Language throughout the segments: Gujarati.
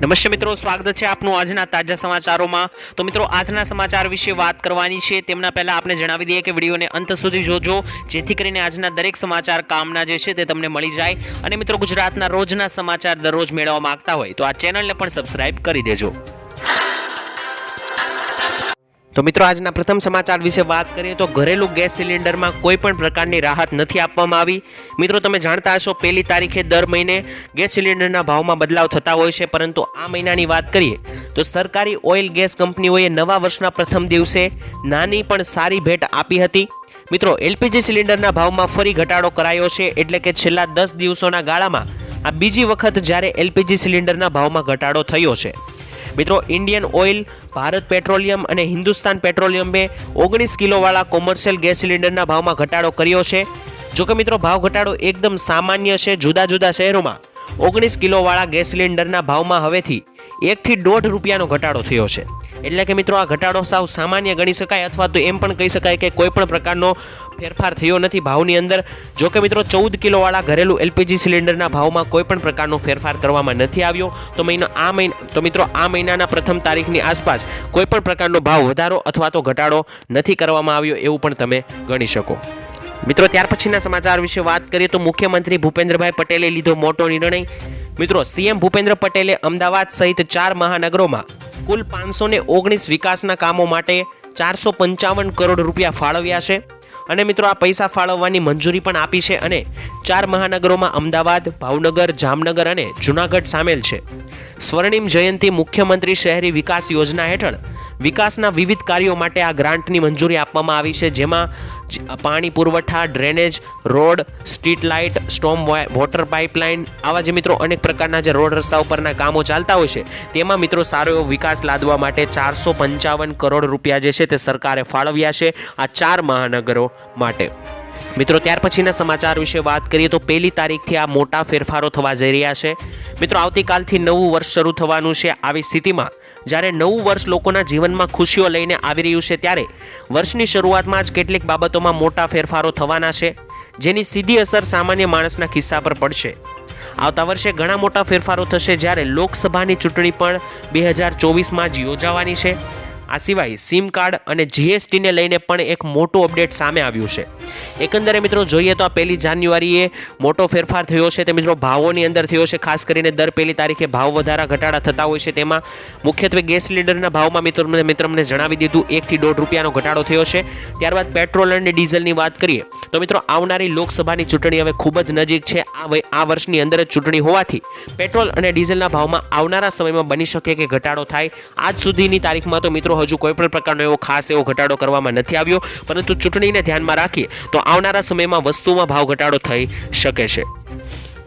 નમસ્તે મિત્રો, સ્વાગત છે આપનું આજના તાજા સમાચારોમાં। તો મિત્રો, આજના સમાચાર વિશે વાત કરવાની છે તેમના પહેલા આપણે જણાવી દઈએ કે વિડીયોને અંત સુધી જોજો, જેથી કરીને આજના દરેક સમાચાર કામના જે છે તે તમને મળી જાય। અને મિત્રો, ગુજરાતના રોજના સમાચાર દરરોજ મેળવવા માંગતા હોય તો આ ચેનલને પણ સબસ્ક્રાઇબ કરી દેજો। તો મિત્રો, આજના પ્રથમ સમાચાર વિશે વાત કરીએ તો ઘરેલુ ગેસ સિલિન્ડરમાં કોઈ પણ પ્રકારની રાહત નથી આપવામાં આવી। મિત્રો, તમે જાણતા હશો પહેલી તારીખે દર મહિને ગેસ સિલિન્ડરના ભાવમાં બદલાવ થતા હોય છે, પરંતુ આ મહિનાની વાત કરીએ તો સરકારી ઓઇલ ગેસ કંપનીઓએ નવા વર્ષના પ્રથમ દિવસે નાની પણ સારી ભેટ આપી હતી। મિત્રો, એલપીજી સિલિન્ડરના ભાવમાં ફરી ઘટાડો કરાયો છે, એટલે કે છેલ્લા 10 દિવસોના ગાળામાં આ બીજી વખત જ્યારે એલપીજી સિલિન્ડરના ભાવમાં ઘટાડો થયો છે। મિત્રો, ઇન્ડિયન ઓઇલ, ભારત પેટ્રોલિયમ અને હિન્દુસ્તાન પેટ્રોલિયમે 19 કિલોવાળા કોમર્શિયલ ગેસ સિલિન્ડરના ભાવમાં ઘટાડો કર્યો છે। જોકે મિત્રો, ભાવ ઘટાડો એકદમ સામાન્ય છે। જુદા જુદા શહેરોમાં 19 કિલોવાળા ગેસ સિલિન્ડરના ભાવમાં હવેથી 1 થી 1.5 રૂપિયાનો ઘટાડો થયો છે। એટલે કે મિત્રો, આ ઘટાડો સાવ સામાન્ય ગણી શકાય, અથવા તો એમ પણ કહી શકાય કે કોઈ પણ પ્રકારનો ફેરફાર થયો નથી ભાવની અંદર। જો કે મિત્રો, 14 કિલોવાળા ઘરેલું એલપીજી સિલિન્ડરના ભાવમાં કોઈ પણ પ્રકારનો ફેરફાર કરવામાં નથી આવ્યો। તો મિત્રો, આ મહિનાના પ્રથમ તારીખની આસપાસ કોઈ પણ પ્રકારનો ભાવ વધારો અથવા તો ઘટાડો નથી કરવામાં આવ્યો એવું પણ તમે ગણી શકો। મિત્રો, ત્યાર પછીના સમાચાર વિશે વાત કરીએ તો મુખ્યમંત્રી ભૂપેન્દ્રભાઈ પટેલે લીધો મોટો નિર્ણય। મિત્રો, સીએમ ભૂપેન્દ્ર પટેલે અમદાવાદ સહિત 4 મહાનગરોમાં કુલ 519 વિકાસના કામો માટે 455 કરોડ રૂપિયા ફાળવ્યા છે। અને મિત્રો, આ પૈસા ફાળવવાની મંજૂરી પણ આપી છે અને 4 મહાનગરોમાં અમદાવાદ, ભાવનગર, જામનગર અને જૂનાગઢ સામેલ છે। સ્વર્ણિમ જયંતિ મુખ્યમંત્રી શહેરી વિકાસ યોજના હેઠળ વિકાસના વિવિધ કાર્યો માટે આ ગ્રાન્ટની મંજૂરી આપવામાં આવી છે, જેમાં પાણી પુરવઠા, drainage, road, street light, storm water pipeline, આવા જે મિત્રો અનેક પ્રકારના જે રોડ રસ્તા ઉપરના કામો ચાલતા હોય છે તેમાં મિત્રો સારો એવો વિકાસ લાદવા માટે 455 કરોડ રૂપિયા જે છે તે સરકારે ફાળવ્યા છે આ 4 મહાનગરો માટે। મિત્રો, ત્યાર પછીના સમાચાર વિશે વાત કરીએ તો પહેલી તારીખથી આ મોટા ફેરફારો થવા જઈ રહ્યા છે। મિત્રો, આવતીકાલથી નવું વર્ષ શરૂ થવાનું છે। આવી સ્થિતિમાં જ્યારે નવું વર્ષ લોકોના જીવનમાં ખુશીઓ લઈને આવી રહ્યું છે, ત્યારે વર્ષની શરૂઆતમાં જ કેટલીક બાબતોમાં મોટા ફેરફારો થવાના છે, જેની સીધી અસર સામાન્ય માણસના ખિસ્સા પર પડશે। આવતા વર્ષે ઘણા મોટા ફેરફારો થશે, જ્યારે લોકસભાની ચૂંટણી પણ 2024માં જ યોજાવાની છે। આ સિવાય સિમ કાર્ડ અને જીએસટીને લઈને પણ એક મોટું અપડેટ સામે આવ્યું છે। એકંદરે મિત્રો જોઈએ તો આ 1 જાન્યુઆરીએ મોટો ફેરફાર થયો છે તે મિત્રો ભાવોની અંદર થયો છે। ખાસ કરીને દર 1 તારીખે ભાવ વધારા ઘટાડા થતા હોય છે, તેમાં મુખ્યત્વે ગેસ સિલિન્ડરના ભાવમાં મિત્રોને જણાવી દીધું 1 થી 1.5 રૂપિયાનો ઘટાડો થયો છે। ત્યારબાદ પેટ્રોલ અને ડીઝલની વાત કરીએ તો મિત્રો આવનારી લોકસભાની ચૂંટણી હવે ખૂબ જ નજીક છે। આ વર્ષની અંદર જ ચૂંટણી હોવાથી પેટ્રોલ અને ડીઝલના ભાવમાં આવનારા સમયમાં બની શકે કે ઘટાડો થાય। આજ સુધીની તારીખમાં તો મિત્રો હજુ કોઈ પણ પ્રકારનો એવો ખાસ એવો ઘટાડો કરવામાં નથી આવ્યો, પરંતુ ચૂંટણીને ધ્યાનમાં રાખીએ તો આવનારા સમયમાં વસ્તુમાં ભાવ ઘટાડો થઈ શકે છે।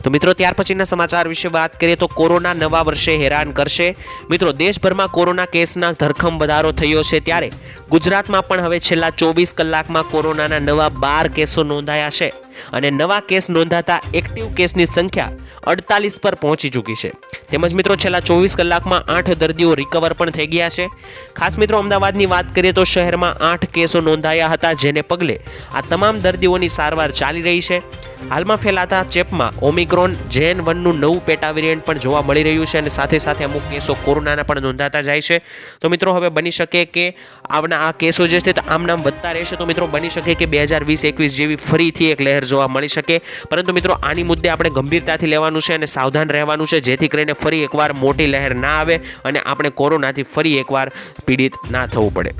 તો મિત્રો, ત્યાર પછીના સમાચાર વિશે વાત કરીએ તો કોરોના નવા વર્ષે હેરાન કરશે। મિત્રો, દેશભરમાં કોરોના કેસના ધરખમ વધારો થયો છે, ત્યારે ગુજરાતમાં પણ હવે છેલ્લા 24 કલાકમાં કોરોનાના નવા 12 કેસો નોંધાયા છે અને નવા કેસ નોંધાતા એક્ટિવ કેસની સંખ્યા 48 પર પહોંચી ચૂકી છે। તેમજ મિત્રો, છેલ્લા 24 કલાકમાં 8 દર્દીઓ રિકવર પણ થઈ ગયા છે। ખાસ મિત્રો, અમદાવાદની વાત કરીએ તો શહેરમાં 8 કેસો નોંધાયા હતા, જેને પગલે આ તમામ દર્દીઓની સારવાર ચાલી રહી છે। હાલમાં ફેલાતા ચેપમાં ઓમિક્રોન JN1નું નવું પેટા વેરિયન્ટ પણ જોવા મળી રહ્યું છે અને સાથે સાથે અમુક કેસો કોરોનાના પણ નોંધાતા જાય છે। તો મિત્રો, હવે બની શકે કે આ કેસો જે છે તે આમનામ વધતા રહેશે। તો મિત્રો, બની શકે કે 2020-21 જેવી ફરીથી એક લહેર જોવા મળી શકે, પરંતુ મિત્રો આની મુદ્દે આપણે ગંભીરતાથી લેવાનું છે અને સાવધાન રહેવાનું છે, જેથી કરીને ફરી એકવાર મોટી લહેર ના આવે અને આપણે કોરોનાથી ફરી એકવાર પીડિત ના થવું પડે।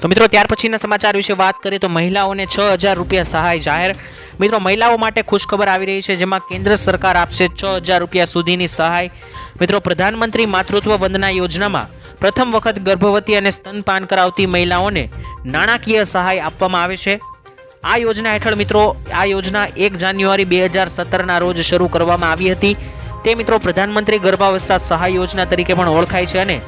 તો મિત્રો, ત્યાર પછીના સમાચાર વિશે વાત કરીએ તો મહિલાઓને 6000 રૂપિયા સહાય જાહેર। મિત્રો, મહિલાઓ માટે ખુશખબર આવી રહી છે, જેમાં કેન્દ્ર સરકાર આપશે 6000 રૂપિયા સુધીની સહાય। મિત્રો, પ્રધાનમંત્રી માતૃત્વ વંદના યોજનામાં પ્રથમ વખત ગર્ભવતી અને સ્તનપાન કરાવતી મહિલાઓને નાણાકીય સહાય આપવામાં આવે છે। આ યોજના હેઠળ મિત્રો આ યોજના 1 જાન્યુઆરી 2017ના રોજ શરૂ કરવામાં આવી હતી। તે મિત્રો પ્રધાનમંત્રી ગર્ભાવસ્થા સહાય યોજના તરીકે પણ ઓળખાય છે અને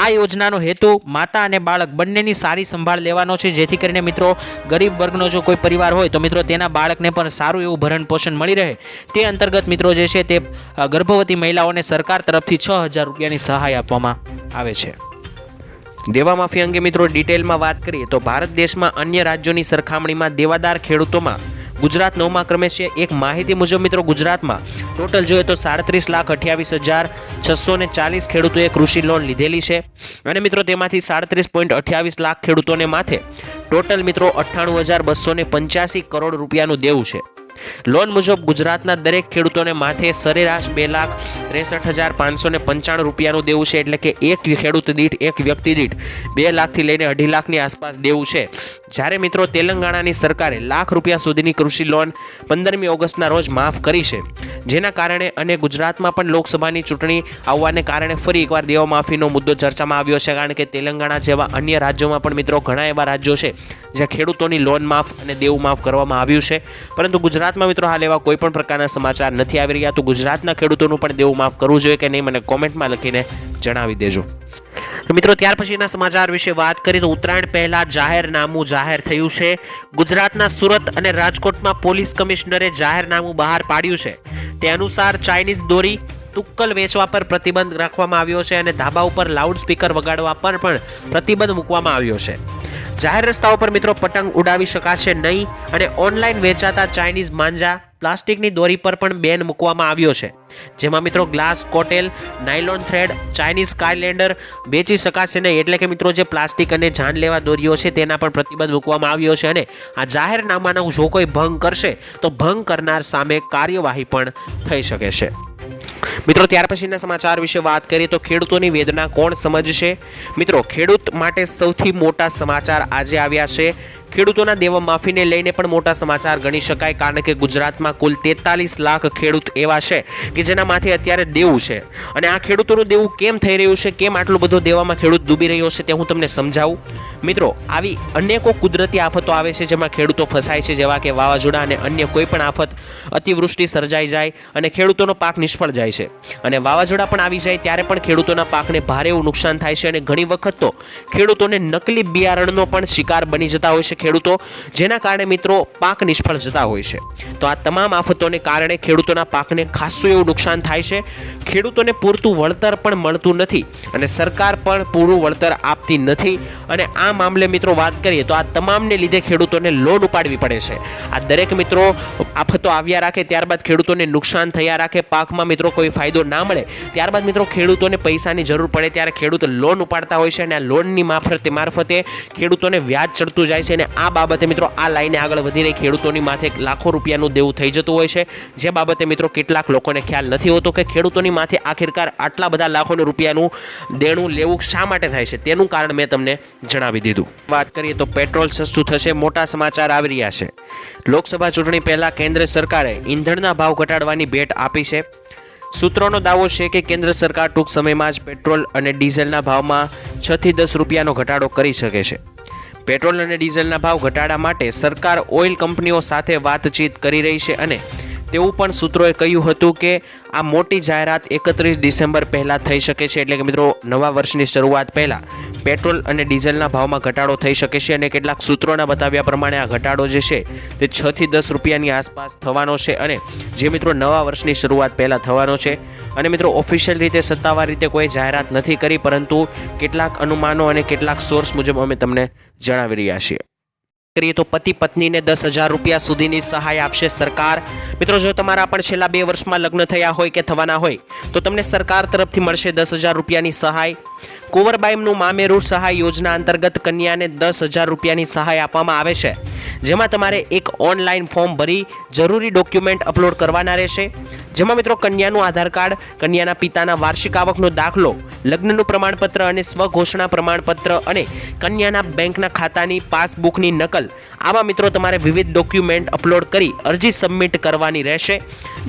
આ યોજનાનો હેતુ માતા અને બાળક બંનેની સારી સંભાળ લેવાનો છે, જેથી કરીને મિત્રો ગરીબ વર્ગનો જો કોઈ પરિવાર હોય તો મિત્રો તેના બાળકને પણ સારું એવું ભરણ પોષણ મળી રહે, તે અંતર્ગત મિત્રો જે છે તે ગર્ભવતી મહિલાઓને સરકાર તરફથી 6000 રૂપિયાની સહાય આપવામાં આવે છે। દેવા માફી અંગે મિત્રો ડિટેલમાં વાત કરીએ તો ભારત દેશમાં અન્ય રાજ્યોની સરખામણીમાં દેવાદાર ખેડૂતોમાં ગુજરાત 9મા ક્રમે છે। એક માહિતી મુજબ મિત્રો ગુજરાતમાં ટોટલ જોઈએ તો 37,28,640 ખેડૂતોએ કૃષિ લોન લીધેલી છે અને મિત્રો તેમાંથી 37.28 લાખ ખેડૂતોને માથે ટોટલ મિત્રો 98,285 કરોડ રૂપિયાનું દેવું છે। લોન મુજબ ગુજરાતના દરેક ખેડૂતોને માથે સરેરાશ 2,63,595 રૂપિયાનું દેવું છે, એટલે કે એક ખેડૂત દીઠ એક વ્યક્તિ દીઠ 2 લાખથી લઈને 2.5 લાખની આસપાસ દેવું છે। જ્યારે મિત્રો તેલંગાણાની સરકારે લાખ રૂપિયા સુધીની કૃષિ લોન 15મી ઓગસ્ટના રોજ માફ કરી છે, જેના કારણે અને ગુજરાતમાં પણ લોકસભાની ચૂંટણી આવવાને કારણે ફરી એકવાર દેવા માફીનો મુદ્દો ચર્ચામાં આવ્યો છે, કારણ કે તેલંગાણા જેવા અન્ય રાજ્યોમાં પણ મિત્રો ઘણા એવા રાજ્યો છે જ્યાં ખેડૂતોની લોન માફ અને દેવું માફ કરવામાં આવ્યું છે, પરંતુ ગુજરાતમાં મિત્રો હાલ એવા કોઈ પણ પ્રકારના સમાચાર નથી આવી રહ્યા। તો ગુજરાતના ખેડૂતોનું પણ દેવું માફ કરવું જોઈએ કે નહીં, મને કોમેન્ટમાં લખીને જણાવી દેજો। મિત્રો ત્યાર પછીના સમાચાર વિશે વાત કરીએ તો ઉત્તરાયણ પહેલા જાહેરનામું જાહેર થયું છે। ગુજરાતના સુરત અને રાજકોટમાં પોલીસ કમિશનરે જાહેરનામું બહાર પાડ્યું છે। તે અનુસાર ચાઇનીઝ દોરી તુક્કલ વેચવા પર પ્રતિબંધ રાખવામાં આવ્યો છે અને ધાબા ઉપર લાઉડ સ્પીકર વગાડવા પર પણ પ્રતિબંધ મૂકવામાં આવ્યો છે। જાહેર રસ્તાઓ પર મિત્રો પતંગ ઉડાવી શકાશે નહીં અને ઓનલાઈન વેચાતા ચાઇનીઝ માંજા પ્લાસ્ટિકની દોરી પર પણ બેન મૂકવામાં આવ્યો છે, જેમાં મિત્રો ગ્લાસ કોટેલ, નાયલોન થ્રેડ, ચાઇનીઝ કાયલેન્ડર વેચી શકાશે નહીં, એટલે કે મિત્રો જે પ્લાસ્ટિક અને જાનલેવા દોરીઓ છે તેના પર પ્રતિબંધ મૂકવામાં આવ્યો છે અને આ જાહેરનામાનો જો કોઈ ભંગ કરશે તો ભંગ કરનાર સામે કાર્યવાહી પણ થઈ શકે છે। મિત્રો ત્યાર પછીના સમાચાર વિશે વાત કરીએ તો ખેડૂતોની વેદના કોણ સમજશે। મિત્રો ખેડૂત માટે સૌથી મોટા સમાચાર આજે આવ્યા છે। ખેડૂતોના દેવા માફીને લઈને પણ મોટા સમાચાર ગણી શકાય, કારણ કે ગુજરાતમાં કુલ 43 લાખ ખેડૂત એવા છે કે જેના માથે અત્યારે દેવું છે અને આ ખેડૂતોનું દેવું કેમ થઈ રહ્યું છે, કેમ આટલું બધું દેવામાં ખેડૂત ડૂબી રહ્યો છે તે હું તમને સમજાવું। મિત્રો આવી અનેકો કુદરતી આફતો આવે છે જેમાં ખેડૂતો ફસાય છે, જેવા કે વાવાઝોડા અને અન્ય કોઈ પણ આફત, અતિવૃષ્ટિ સર્જાઈ જાય અને ખેડૂતોનો પાક નિષ્ફળ જાય છે અને વાવાઝોડા પણ આવી જાય ત્યારે પણ ખેડૂતોના પાકને ભારે એવું નુકસાન થાય છે અને ઘણી વખત તો ખેડૂતોને નકલી બિયારણનો પણ શિકાર બની જતા હોય છે ખેડૂતો, જેના કારણે મિત્રો પાક નિષ્ફળ જતા હોય છે। તો આ તમામ આફતોને કારણે ખેડૂતોના પાકને ખાસું એવું નુકસાન થાય છે। ખેડૂતોને પૂરતું વળતર પણ મળતું નથી અને સરકાર પણ પૂરું વળતર આપતી નથી અને આ મામલે મિત્રો વાત કરીએ તો આ તમામને લીધે ખેડૂતોને લોન ઉપાડવી પડે છે। આ દરેક મિત્રો આફતો આવ્યા રાખે, ત્યારબાદ ખેડૂતોને નુકસાન થયા રાખે, પાકમાં મિત્રો કોઈ ફાયદો ના મળે, ત્યારબાદ મિત્રો ખેડૂતોને પૈસાની જરૂર પડે ત્યારે ખેડૂત લોન ઉપાડતા હોય છે અને આ લોનની મારફતે ખેડૂતોને વ્યાજ ચડતું જાય છે અને આ બાબતે મિત્રો આ લાઈને આગળ વધીને ખેડૂતોની માથે લાખો રૂપિયાનું દેવું થઈ જતું હોય છે, જે બાબતે મિત્રો કેટલાક લોકોને ખ્યાલ નથી હોતો કે ખેડૂતોની માથે આખિરકાર આટલા બધા લાખોના રૂપિયાનું દેણું લેવું શા માટે થાય છે, તેનું કારણ મેં તમને જણાવી દીધું। વાત કરીએ તો પેટ્રોલ સસ્તું થશે, મોટા સમાચાર આવી રહ્યા છે। લોકસભા ચૂંટણી પહેલા કેન્દ્ર સરકારે ઈંધણના ભાવ ઘટાડવાની ભેટ આપી છે। સૂત્રોનો દાવો છે કે કેન્દ્ર સરકાર ટૂંક સમયમાં જ પેટ્રોલ અને ડીઝલના ભાવમાં 6 થી 10 રૂપિયાનો ઘટાડો કરી શકે છે। પેટ્રોલ અને ડીઝલના ભાવ ઘટાડા માટે સરકાર ઓઇલ કંપનીઓ સાથે વાતચીત કરી રહી છે અને તેવું પણ સૂત્રોએ કહ્યું હતું કે આ મોટી જાહેરાત 31 ડિસેમ્બર પહેલાં થઈ શકે છે, એટલે કે મિત્રો નવા વર્ષની શરૂઆત પહેલાં પેટ્રોલ અને ડીઝલના ભાવમાં ઘટાડો થઈ શકે છે અને કેટલાક સૂત્રોના બતાવ્યા પ્રમાણે આ ઘટાડો જે છે તે 6 થી 10 રૂપિયાની આસપાસ થવાનો છે અને જે મિત્રો નવા વર્ષની શરૂઆત પહેલાં થવાનો છે અને મિત્રો ઓફિશિયલ રીતે સત્તાવાર રીતે કોઈ જાહેરાત નથી કરી, પરંતુ કેટલાક અનુમાનો અને કેટલાક સોર્સ મુજબ અમે તમને જણાવી રહ્યા છીએ। કરીએ તો પતિ પત્નીને 10,000 રૂપિયા સુધીની સહાય આપશે સરકાર। મિત્રો જો તમારા પણ છેલ્લા 2 વર્ષમાં લગ્ન થયા હોય કે થવાના હોય તો તમને સરકાર તરફથી મળશે 10,000 રૂપિયાની સહાય। કુંવરબાઈનું મામેરૂ સહાય યોજના અંતર્ગત કન્યાને 10,000 રૂપિયાની સહાય આપવામાં આવે છે, જેમાં તમારે એક ઓનલાઈન ફોર્મ ભરી જરૂરી ડોક્યુમેન્ટ અપલોડ કરવાના રહેશે, જેમાં મિત્રો કન્યાનું આધાર કાર્ડ, કન્યાના પિતાના વાર્ષિક આવકનો દાખલો, લગ્નનું પ્રમાણપત્ર અને સ્વઘોષણા પ્રમાણપત્ર અને કન્યાના બેંકના ખાતાની પાસબુકની નકલ, આવા મિત્રો તમારે વિવિધ ડોક્યુમેન્ટ અપલોડ કરી અરજી સબમિટ કરવાની રહેશે।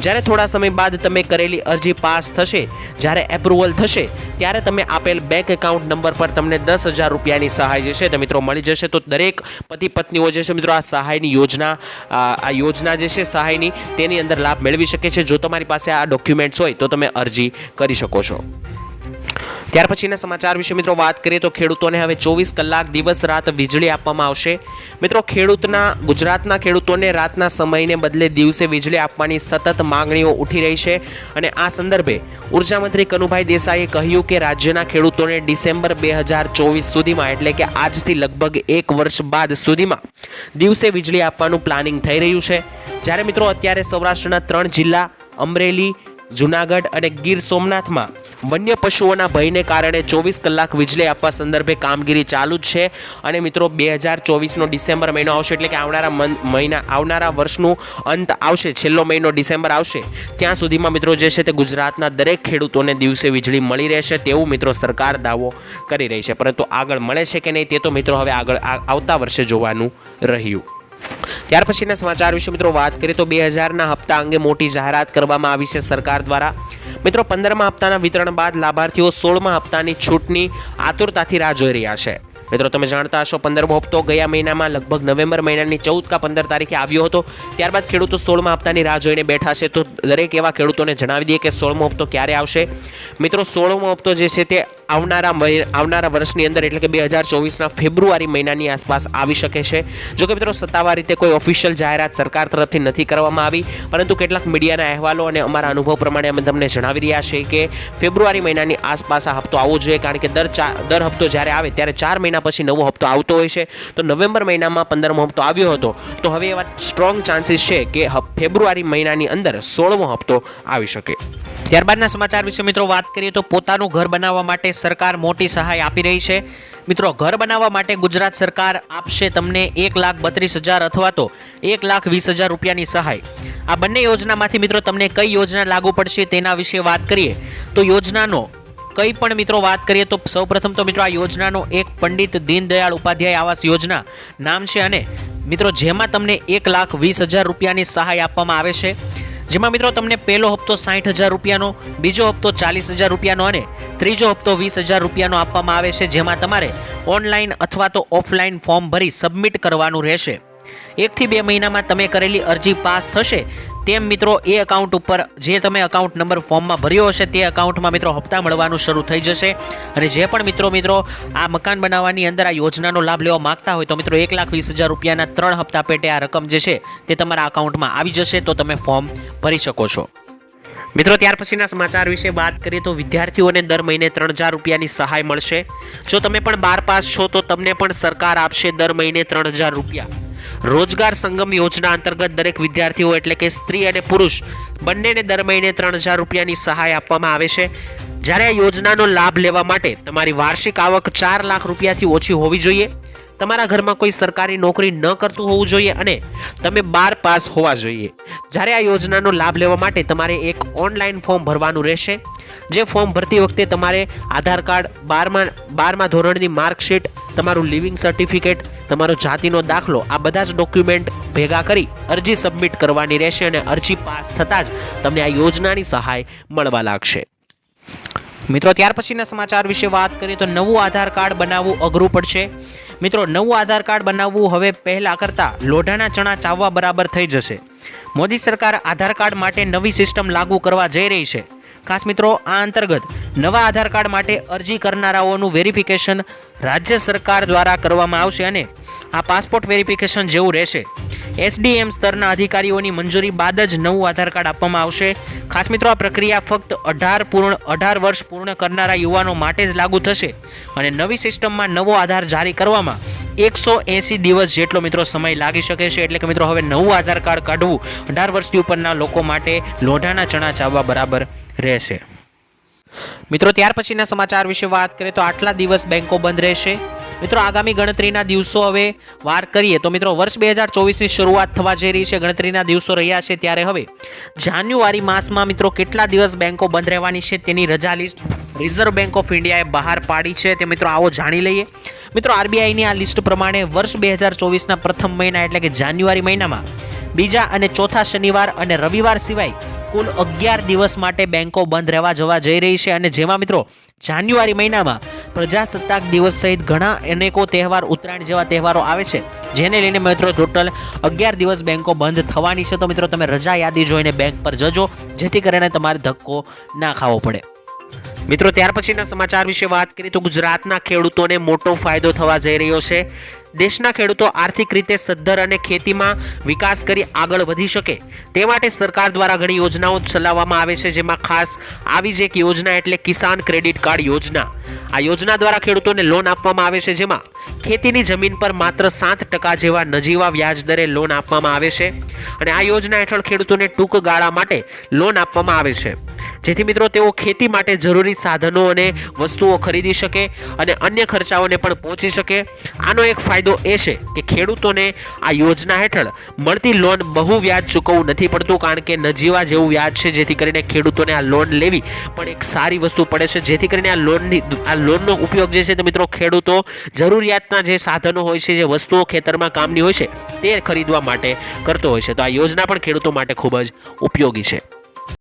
જ્યારે થોડા સમય બાદ તમે કરેલી અરજી પાસ થશે, જ્યારે એપ્રુવલ થશે, ત્યારે તમે આપેલ બેંક એકાઉન્ટ નંબર પર તમને 10,000 રૂપિયાની સહાય જે છે તે મિત્રો મળી જશે। તો દરેક પતિ પત્નીઓ જે છે મિત્રો આ સહાયની યોજના જે છે સહાયની તેની અંદર લાભ મેળવી શકે છે। જો તમારી પાસે આ ડોક્યુમેન્ટ્સ હોય તો તમે અરજી કરી શકો છો। ત્યાર પછીના સમાચાર વિશે મિત્રો વાત કરીએ તો ખેડૂતોને હવે 24 કલાક દિવસ રાત વીજળી આપવામાં આવશે. મિત્રો ગુજરાતના ખેડૂતોને રાતના સમયને બદલે દિવસે વીજળી આપવાની સતત માંગણીઓ ઉઠી રહી છે અને આ સંદર્ભે ઉર્જા મંત્રી કનુભાઈ દેસાઈએ કહ્યું કે રાજ્યના ખેડૂતોને ડિસેમ્બર 2024 સુધીમાં એટલે કે આજથી લગભગ 1 વર્ષ બાદ સુધીમાં દિવસે વીજળી આપવાનું પ્લાનિંગ થઈ રહ્યું છે. જ્યારે મિત્રો અત્યારે સૌરાષ્ટ્રના 3 જિલ્લા અમરેલી, જુનાગઢ અને ગીર સોમનાથમાં વન્ય પશુઓના ભયને કારણે 24 કલાક વીજળી આપવા સંદર્ભે કામગીરી ચાલુ જ છે અને મિત્રો 2024નો ડિસેમ્બર મહિનો આવશે એટલે કે આવનારા વર્ષનું અંત આવશે, છેલ્લો મહિનો ડિસેમ્બર આવશે ત્યાં સુધીમાં મિત્રો જે છે તે ગુજરાતના દરેક ખેડૂતોને દિવસે વીજળી મળી રહેશે તેવું મિત્રો સરકાર દાવો કરી રહી છે. પરંતુ આગળ મળે છે કે નહીં તે તો મિત્રો હવે આગળ આવતા વર્ષે જોવાનું રહ્યું. ત્યાર પછીના સમાચાર વિશે મિત્રો વાત કરીએ તો 2000ના હપ્તા અંગે મોટી જાહેરાત કરવામાં આવી છે સરકાર દ્વારા. મિત્રો 15મા હપ્તાના વિતરણ બાદ લાભાર્થીઓ 16મા હપ્તાની છૂટની આતુરતાથી રાહ જોઈ રહ્યા છે. મિત્રો તમે જાણતા હશો 15મો હપ્તો ગયા મહિનામાં લગભગ નવેમ્બર મહિનાની 14 કા 15 તારીખે આવ્યો હતો. ત્યારબાદ ખેડૂતો 16મા હપ્તાની રાહ જોઈને બેઠા છે. તો દરેક એવા ખેડૂતોને જણાવી દઈએ કે 16મો હપ્તો ક્યારે આવશે. મિત્રો 16મો હપ્તો જે છે તે આવનારા વર્ષની અંદર એટલે કે 2024ના ફેબ્રુઆરી મહિનાની આસપાસ આવી શકે છે. જોકે મિત્રો સત્તાવાર રીતે કોઈ ઓફિશિયલ જાહેરાત સરકાર તરફથી નથી કરવામાં આવી, પરંતુ કેટલાક મીડિયાના અહેવાલો અને અમારા અનુભવ પ્રમાણે અમે તમને જણાવી રહ્યા છીએ કે ફેબ્રુઆરી મહિનાની આસપાસ આ હપ્તો આવવો જોઈએ, કારણ કે દર હપ્તો જ્યારે આવે ત્યારે 4 મહિના પછી નવો હપ્તો આવતો હોય છે. તો નવેમ્બર મહિનામાં 15મો હપ્તો આવ્યો હતો, તો હવે એવા સ્ટ્રોંગ ચાન્સીસ છે કે ફેબ્રુઆરી મહિનાની અંદર 16મો હપ્તો આવી શકે. ત્યારબાદના સમાચાર વિશે મિત્રો વાત કરીએ તો પોતાનું ઘર બનાવવા માટે સરકાર મોટી સહાય આપી રહી છે. મિત્રો ઘર બનાવવા માટે ગુજરાત સરકાર આપશે તમને 1,32,000 અથવા તો 1,20,000 રૂપિયાની સહાય. આ બંને યોજનામાંથી મિત્રો તમને કઈ યોજના લાગુ પડશે તેના વિશે વાત કરીએ તો યોજનાનો કઈ પણ મિત્રો વાત કરીએ તો સૌપ્રથમ તો મિત્રો આ યોજનાનો એક પંડિત દીનદયાળ ઉપાધ્યાય આવાસ યોજના નામ છે અને મિત્રો જેમાં તમને 1,20,000 રૂપિયાની સહાય આપવામાં આવે છે. જેમાં મિત્રો તમને પહેલો હપ્તો 60,000 રૂપિયાનો, બીજો હપ્તો 40,000 રૂપિયાનો અને ત્રીજો હપ્તો 20,000 રૂપિયાનો આપવામાં આવે છે. જેમાં તમારે ઓનલાઈન અથવા તો ઓફલાઈન ફોર્મ ભરી સબમિટ કરવાનું રહેશે. 1 થી 2 મહિનામાં તમે કરેલી અરજી પાસ થશે તેમ મિત્રો એ એકાઉન્ટ ઉપર જે તમે એકાઉન્ટ નંબર ફોર્મમાં ભર્યો હશે તે એકાઉન્ટમાં મિત્રો હપ્તા મળવાનું શરૂ થઈ જશે. અને જે પણ મિત્રો આ મકાન બનાવવાની અંદર આ યોજનાનો લાભ લેવા માંગતા હોય તો મિત્રો 1,20,000 રૂપિયાના 3 હપ્તા પેટે આ રકમ જે છે તે તમારા એકાઉન્ટમાં આવી જશે, તો તમે ફોર્મ ભરી શકો છો. મિત્રો ત્યાર પછીના સમાચાર વિશે વાત કરીએ તો વિદ્યાર્થીઓને દર મહિને 3,000 રૂપિયાની સહાય મળશે. જો તમે પણ 12 પાસ છો તો તમને પણ સરકાર આપશે દર મહિને 3,000 રૂપિયા. રોજગાર સંગમ યોજના અંતર્ગત દરેક વિદ્યાર્થીઓ એટલે કે સ્ત્રી અને પુરુષ બંનેને દર મહિને 3,000 રૂપિયાની સહાય આપવામાં આવે છે. જ્યારે આ યોજનાનો લાભ લેવા માટે તમારી વાર્ષિક આવક 4 લાખ રૂપિયાથી ઓછી હોવી જોઈએ, તમારા ઘરમાં કોઈ સરકારી નોકરી ન કરતું હોવું જોઈએ અને તમે 12 પાસ હોવા જોઈએ. જ્યારે આ યોજનાનો લાભ લેવા માટે તમારે એક ઓનલાઈન ફોર્મ ભરવાનું રહેશે. જે ફોર્મ ભરતી વખતે તમારે આધાર કાર્ડ, 12મા ધોરણની માર્કશીટ, તમારું લિવિંગ સર્ટિફિકેટ, તમારો જાતિનો દાખલો, આ બધા જ ડોક્યુમેન્ટ ભેગા કરી અરજી સબમિટ કરવાની રહેશે અને અરજી પાસ થતાં જ તમને આ યોજનાની સહાય મળવા લાગશે. મિત્રો ત્યાર પછીના સમાચાર વિશે વાત કરીએ તો નવું આધાર કાર્ડ બનાવવું અઘરું પડશે. મિત્રો નવું આધાર કાર્ડ બનાવવું હવે પહેલા કરતાં લોઢાના ચણા ચાવવા બરાબર થઈ જશે. મોદી સરકાર આધાર કાર્ડ માટે નવી સિસ્ટમ લાગુ કરવા જઈ રહી છે. ખાસ મિત્રો આ અંતર્ગત નવા આધાર કાર્ડ માટે અરજી કરનારાઓનું વેરિફિકેશન રાજ્ય સરકાર દ્વારા કરવામાં આવશે અને આ પાસપોર્ટ વેરિફિકેશન જેવું રહેશે. એસડીએમ સ્તરના અધિકારીઓની મંજૂરી બાદ જ નવું આધાર કાર્ડ આપવામાં આવશે. ખાસ મિત્રો આ પ્રક્રિયા ફક્ત 18 વર્ષ પૂર્ણ કરનારા યુવાનો માટે જ લાગુ થશે અને નવી સિસ્ટમમાં નવો આધાર જારી કરવામાં 180 દિવસ જેટલો મિત્રો સમય લાગી શકે છે. એટલે કે મિત્રો હવે નવું આધાર કાર્ડ કાઢવું 18 વર્ષથી ઉપરના લોકો માટે લોઢાના ચણા ચાવવા બરાબર રહેશે. મિત્રો ત્યાર પછીના સમાચાર વિશે વાત કરીએ તો આટલા દિવસ બેંકો બંધ રહેશે. મિત્રો આગામી ગણતરીના દિવસો હવે વાર કરીએ તો મિત્રો વર્ષ 2024ની શરૂઆત થવા જઈ રહી છે. ગણતરીના દિવસો રહ્યા છે ત્યારે હવે જાન્યુઆરી માસમાં મિત્રો કેટલા દિવસ બેંકો બંધ રહેવાની છે તેની રજા લિસ્ટ રિઝર્વ બેંક ઓફ ઇન્ડિયાએ બહાર પાડી છે. તે મિત્રો આવો જાણી લઈએ. મિત્રો આરબીઆઈની આ લિસ્ટ પ્રમાણે વર્ષ 2024ના પ્રથમ મહિના એટલે કે જાન્યુઆરી મહિનામાં બીજા અને ચોથા શનિવાર અને રવિવાર સિવાય કુલ 11 દિવસ માટે બેંકો બંધ રહેવા જવા જઈ રહી છે. અને જેમાં મિત્રો જાન્યુઆરી મહિનામાં પ્રજાસત્તાક દિવસ સહિત ઘણા અનેકો તહેવાર, ઉત્તરાયણ જેવા તહેવારો આવે છે, જેને લઈને મિત્રો ટોટલ 11 દિવસ બેંકો બંધ થવાની છે. તો મિત્રો તમે રજા યાદી જોઈને બેંક પર જજો, જેથી કરીને તમારે ધક્કો ના ખાવો પડે. મિત્રો ત્યાર પછીના સમાચાર વિશે વાત કરીએ તો ગુજરાતના ખેડૂતોને મોટો ફાયદો થવા જઈ રહ્યો છે. દેશના ખેડૂતો આર્થિક રીતે સદ્ધર અને ખેતીમાં વિકાસ કરી આગળ વધી શકે તે માટે સરકાર દ્વારા ઘણી યોજનાઓ ચલાવવામાં આવે છે, જેમાં ખાસ આવી જ એક યોજના એટલે કિસાન ક્રેડિટ કાર્ડ યોજના. આ યોજના દ્વારા ખેડૂતોને લોન આપવામાં આવે છે, જેમાં ખેતીની જમીન પર માત્ર 7% જેવા નજીવા વ્યાજ દરે લોન આપવામાં આવે છે અને આ યોજના હેઠળ ખેડૂતોને ટૂંક ગાળા માટે લોન આપવામાં આવે છે, જેથી મિત્રો તેઓ ખેતી માટે જરૂરી સાધનો અને વસ્તુઓ ખરીદી શકે અને અન્ય ખર્ચાઓને પણ પહોંચી શકે. આનો એક ફાયદો એ છે કે ખેડૂતોને આ યોજના હેઠળ મળતી લોન બહુ વ્યાજ ચૂકવવું નથી પડતું, કારણ કે નજીવા જેવું વ્યાજ છે, જેથી કરીને ખેડૂતોને આ લોન લેવી પણ એક સારી વસ્તુ પડે છે. જેથી કરીને આ લોનનો ઉપયોગ જે છે તો મિત્રો ખેડૂતો જરૂરિયાતના જે સાધનો હોય છે, જે વસ્તુઓ ખેતરમાં કામની હોય છે તે ખરીદવા માટે કરતો હોય છે. તો આ યોજના પણ ખેડૂતો માટે ખૂબ જ ઉપયોગી છે.